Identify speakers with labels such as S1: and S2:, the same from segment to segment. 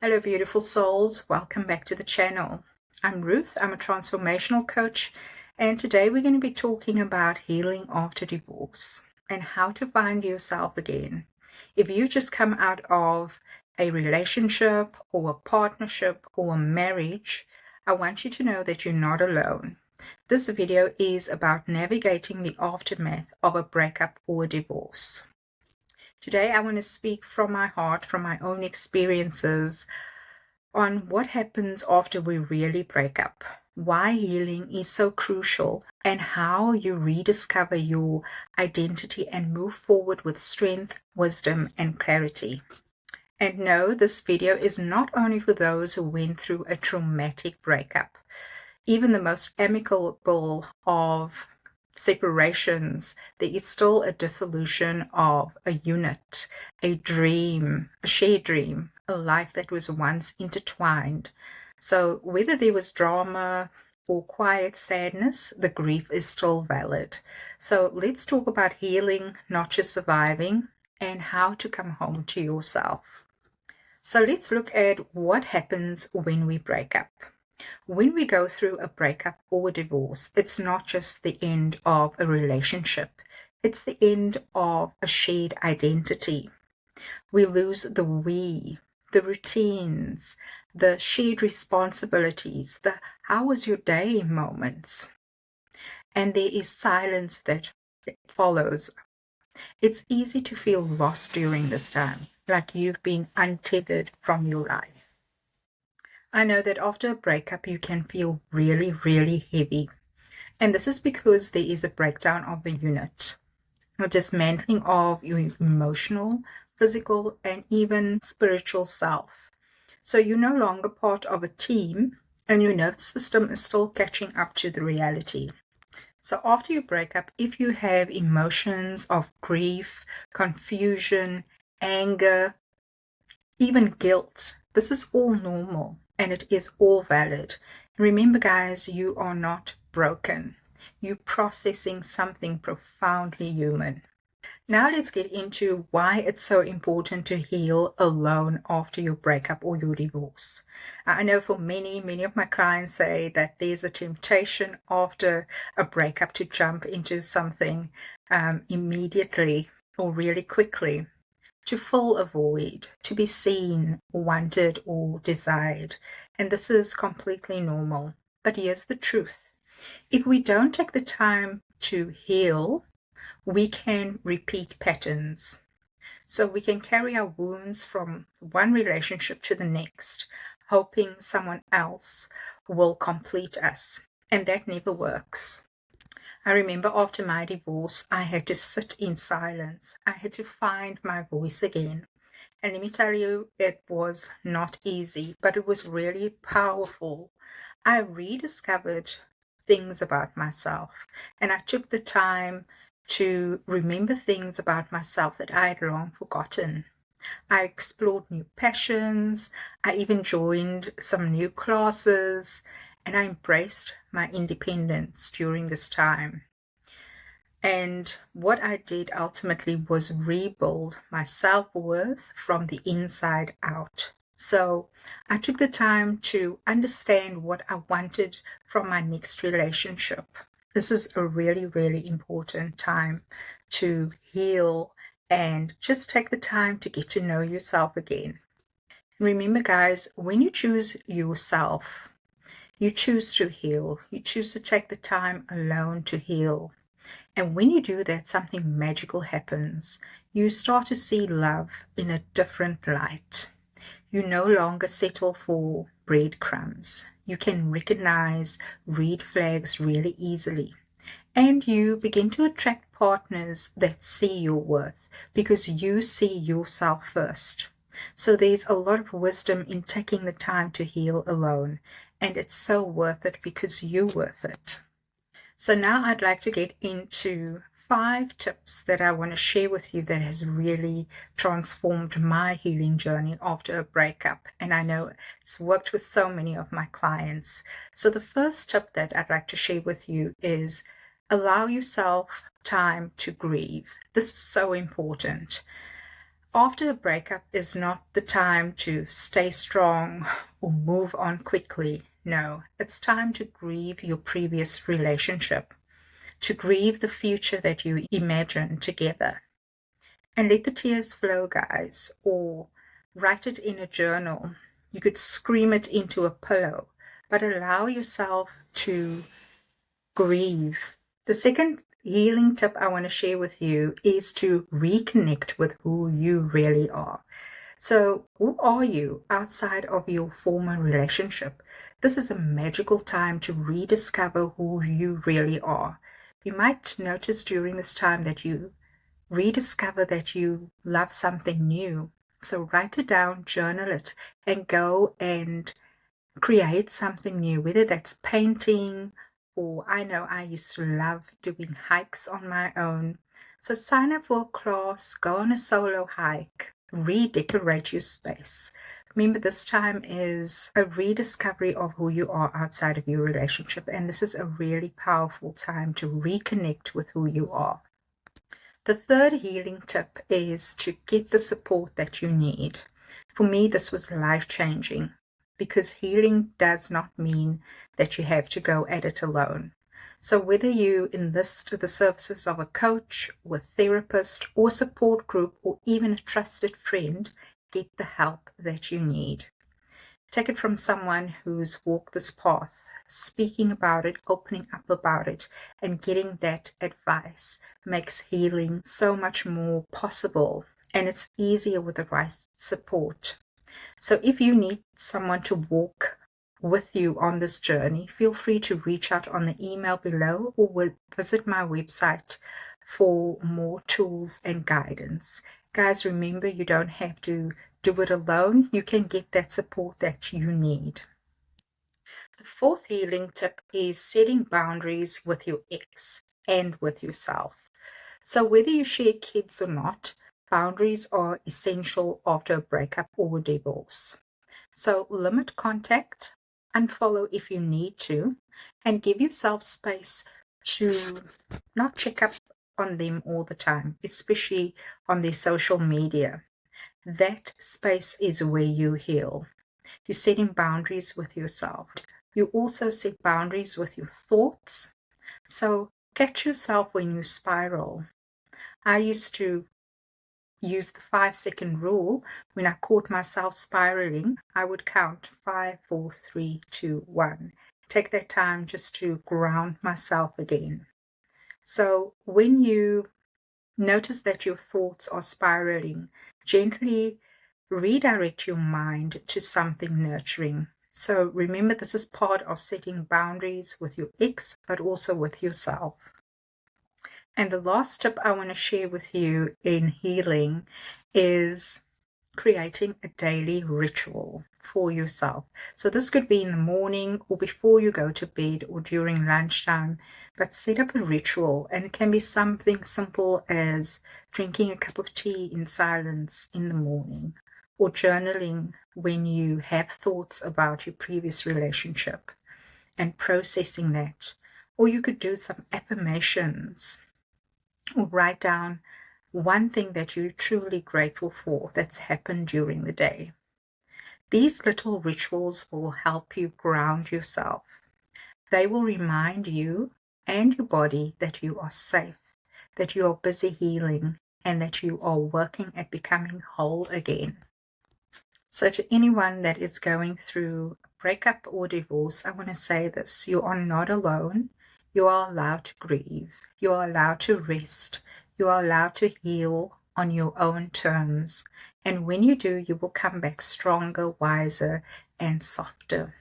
S1: Hello, beautiful souls. Welcome back to the channel. I'm Ruth. I'm a transformational coach, and today we're going to be talking about healing after divorce and how to find yourself again. If you just come out of a relationship or a partnership or a marriage, I want you to know that you're not alone. This video is about navigating the aftermath of a breakup or a divorce. Today, I want to speak from my heart, from my own experiences, on what happens after we really break up, why healing is so crucial, and how you rediscover your identity and move forward with strength, wisdom, and clarity. And no, this video is not only for those who went through a traumatic breakup. Even the most amicable of separations, there is still a dissolution of a unit, a dream, a shared dream, a life that was once intertwined. So whether there was drama or quiet sadness, the grief is still valid. So let's talk about healing, not just surviving, and how to come home to yourself. So let's look at what happens when we break up. When we go through a breakup or a divorce, it's not just the end of a relationship, it's the end of a shared identity. We lose the we, the routines, the shared responsibilities, the how was your day moments. And there is silence that follows. It's easy to feel lost during this time, like you've been untethered from your life. I know that after a breakup, you can feel really, really heavy. And this is because there is a breakdown of the unit, a dismantling of your emotional, physical, and even spiritual self. So you're no longer part of a team, and your nervous system is still catching up to the reality. So after you break up, if you have emotions of grief, confusion, anger, even guilt, this is all normal and it is all valid. Remember, guys, you are not broken. You're processing something profoundly human. Now let's get into why it's so important to heal alone after your breakup or your divorce. I know for many of my clients say that there's a temptation after a breakup to jump into something immediately or really quickly, to fill a void, to be seen, wanted, or desired. And this is completely normal. But here's the truth. If we don't take the time to heal, we can repeat patterns. So we can carry our wounds from one relationship to the next, hoping someone else will complete us. And that never works. I remember after my divorce, I had to sit in silence. I had to find my voice again. And let me tell you, it was not easy, but it was really powerful. I rediscovered things about myself, and I took the time to remember things about myself that I had long forgotten. I explored new passions. I even joined some new classes, and I embraced my independence during this time. And what I did ultimately was rebuild my self-worth from the inside out. So I took the time to understand what I wanted from my next relationship. This is a really, really important time to heal and just take the time to get to know yourself again. Remember, guys, when you choose yourself, you choose to heal. You choose to take the time alone to heal. And when you do that, something magical happens. You start to see love in a different light. You no longer settle for breadcrumbs. You can recognize red flags really easily. And you begin to attract partners that see your worth because you see yourself first. So there's a lot of wisdom in taking the time to heal alone. And it's so worth it because you're worth it. So now I'd like to get into 5 tips that I want to share with you that has really transformed my healing journey after a breakup. And I know it's worked with so many of my clients. So the first tip that I'd like to share with you is allow yourself time to grieve. This is so important. After a breakup is not the time to stay strong or move on quickly. No, it's time to grieve your previous relationship, to grieve the future that you imagined together. And let the tears flow, guys, or write it in a journal. You could scream it into a pillow, but allow yourself to grieve. The second healing tip I want to share with you is to reconnect with who you really are. So, who are you outside of your former relationship? This is a magical time to rediscover who you really are. You might notice during this time that you rediscover that you love something new. So, write it down, journal it, and go and create something new, whether that's painting, or I know I used to love doing hikes on my own. So sign up for a class, go on a solo hike, redecorate your space. Remember, this time is a rediscovery of who you are outside of your relationship, and this is a really powerful time to reconnect with who you are. The third healing tip is to get the support that you need. For me, this was life-changing, because healing does not mean that you have to go at it alone. So whether you enlist the services of a coach, or a therapist, or support group, or even a trusted friend, get the help that you need. Take it from someone who's walked this path. Speaking about it, opening up about it, and getting that advice makes healing so much more possible, and it's easier with the right support. So if you need someone to walk with you on this journey, feel free to reach out on the email below, or visit my website for more tools and guidance. Guys, remember, you don't have to do it alone. You can get that support that you need. The fourth healing tip is setting boundaries with your ex and with yourself. So whether you share kids or not, boundaries are essential after a breakup or a divorce. So limit contact, unfollow if you need to, and give yourself space to not check up on them all the time, especially on their social media. That space is where you heal. You're setting boundaries with yourself. You also set boundaries with your thoughts. So catch yourself when you spiral. I used to use the 5-second rule. When I caught myself spiraling, I would count 5, 4, 3, 2, 1. Take that time just to ground myself again. So when you notice that your thoughts are spiraling, gently redirect your mind to something nurturing. So remember, this is part of setting boundaries with your ex, but also with yourself. And the last tip I want to share with you in healing is creating a daily ritual for yourself. So this could be in the morning, or before you go to bed, or during lunchtime, but set up a ritual. And it can be something simple as drinking a cup of tea in silence in the morning, or journaling when you have thoughts about your previous relationship and processing that. Or you could do some affirmations, or write down one thing that you're truly grateful for that's happened during the day. These little rituals will help you ground yourself. They will remind you and your body that you are safe, that you are busy healing, and that you are working at becoming whole again. So to anyone that is going through a breakup or divorce, I want to say this: you are not alone. You are allowed to grieve. You are allowed to rest. You are allowed to heal on your own terms. And when you do, you will come back stronger, wiser, and softer.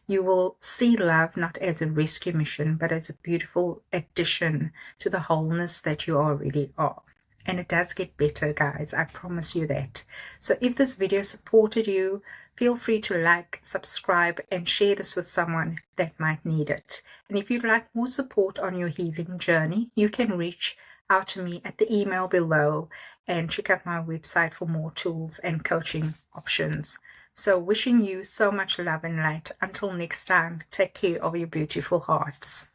S1: You will see love not as a rescue mission, but as a beautiful addition to the wholeness that you already are. And it does get better, guys. I promise you that. So if this video supported you, feel free to like, subscribe, and share this with someone that might need it. And if you'd like more support on your healing journey, you can reach out to me at the email below and check out my website for more tools and coaching options. So wishing you so much love and light. Until next time, take care of your beautiful hearts.